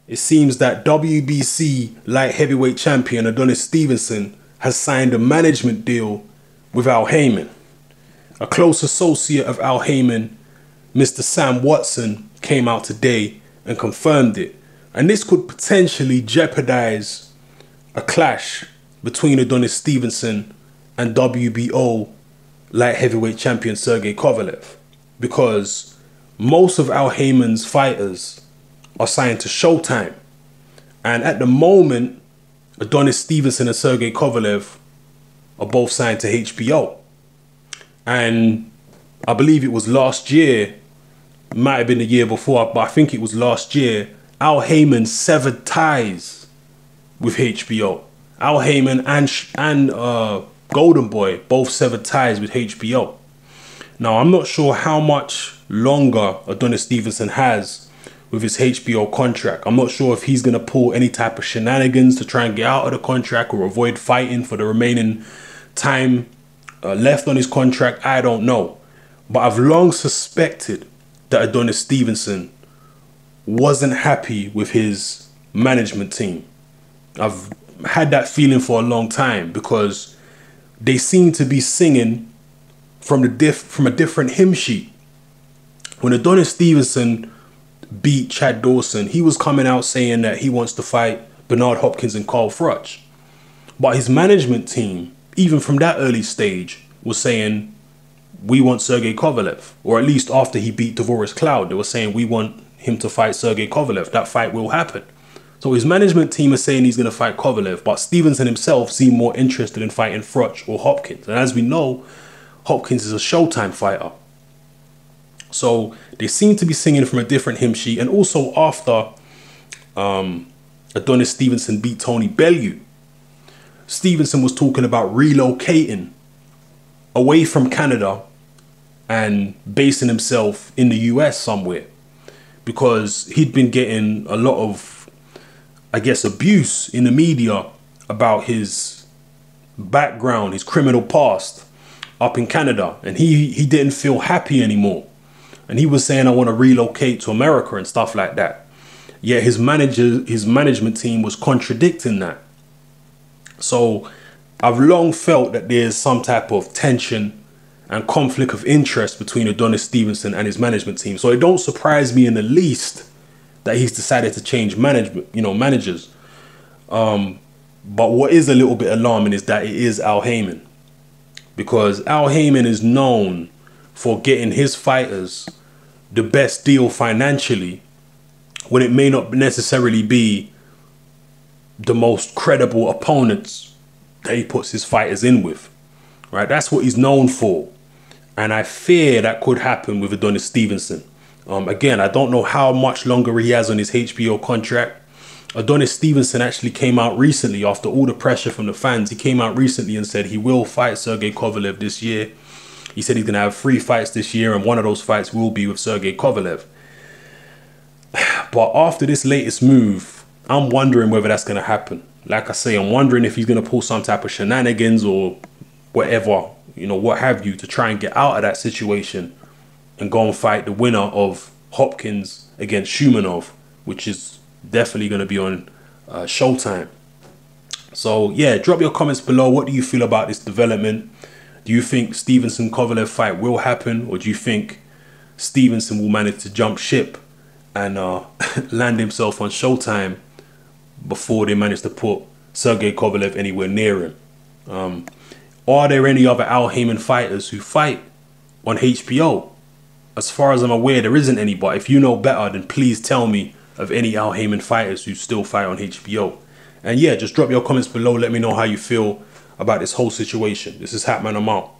it seems that WBC light heavyweight champion Adonis Stevenson has signed a management deal with Al Haymon. A close associate of Al Haymon, Mr. Sam Watson, came out today and confirmed it. And this could potentially jeopardize a clash between Adonis Stevenson and WBO light heavyweight champion Sergey Kovalev, because most of Al Haymon's fighters are signed to Showtime. And at the moment, Adonis Stevenson and Sergey Kovalev are both signed to HBO. And I believe it was last year, might have been the year before, but I think it was last year, Al Haymon severed ties with HBO. Al Haymon and Golden Boy both severed ties with HBO. Now, I'm not sure how much longer Adonis Stevenson has with his HBO contract. I'm not sure if he's going to pull any type of shenanigans to try and get out of the contract or avoid fighting for the remaining time left on his contract. I don't know. But I've long suspected that Adonis Stevenson wasn't happy with his management team. I've had that feeling for a long time because they seem to be singing from a different hymn sheet. When Adonis Stevenson beat Chad Dawson, he was coming out saying that he wants to fight Bernard Hopkins and Carl Froch. But his management team, even from that early stage, was saying, we want Sergey Kovalev. Or at least after he beat Davoris Cloud, they were saying, we want him to fight Sergey Kovalev. That fight will happen. So his management team is saying he's going to fight Kovalev, but Stevenson himself seemed more interested in fighting Froch or Hopkins. And as we know, Hopkins is a Showtime fighter. So they seem to be singing from a different hymn sheet. And also after Adonis Stevenson beat Tony Bellew, Stevenson was talking about relocating away from Canada and basing himself in the US somewhere, because he'd been getting a lot of, I guess, abuse in the media about his background, his criminal past up in Canada. And he didn't feel happy anymore. And he was saying, I want to relocate to America and stuff like that. Yet his management team was contradicting that. So I've long felt that there's some type of tension and conflict of interest between Adonis Stevenson and his management team. So it don't surprise me in the least that he's decided to change managers. But what is a little bit alarming is that it is Al Haymon, because Al Haymon is known for getting his fighters the best deal financially when it may not necessarily be the most credible opponents that he puts his fighters in with, right? That's what he's known for. And I fear that could happen with Adonis Stevenson. Again, I don't know how much longer he has on his HBO contract. Adonis Stevenson actually came out recently after all the pressure from the fans. He came out recently and said he will fight Sergey Kovalev this year. He said he's going to have 3 fights this year, and one of those fights will be with Sergey Kovalev. But after this latest move, I'm wondering whether that's going to happen. Like I say, I'm wondering if he's going to pull some type of shenanigans or whatever, what have you, to try and get out of that situation and go and fight the winner of Hopkins against Shumanov, which is definitely going to be on Showtime. So yeah, drop your comments below. What do you feel about this development? Do you think Stevenson-Kovalev fight will happen, or do you think Stevenson will manage to jump ship and land himself on Showtime before they manage to put Sergey Kovalev anywhere near him? Are there any other Al Haymon fighters who fight on HBO? As far as I'm aware, there isn't any, but if you know better, then please tell me of any Al Haymon fighters who still fight on HBO. And yeah, just drop your comments below. Let me know how you feel about this whole situation. This is Haymon, I'm out.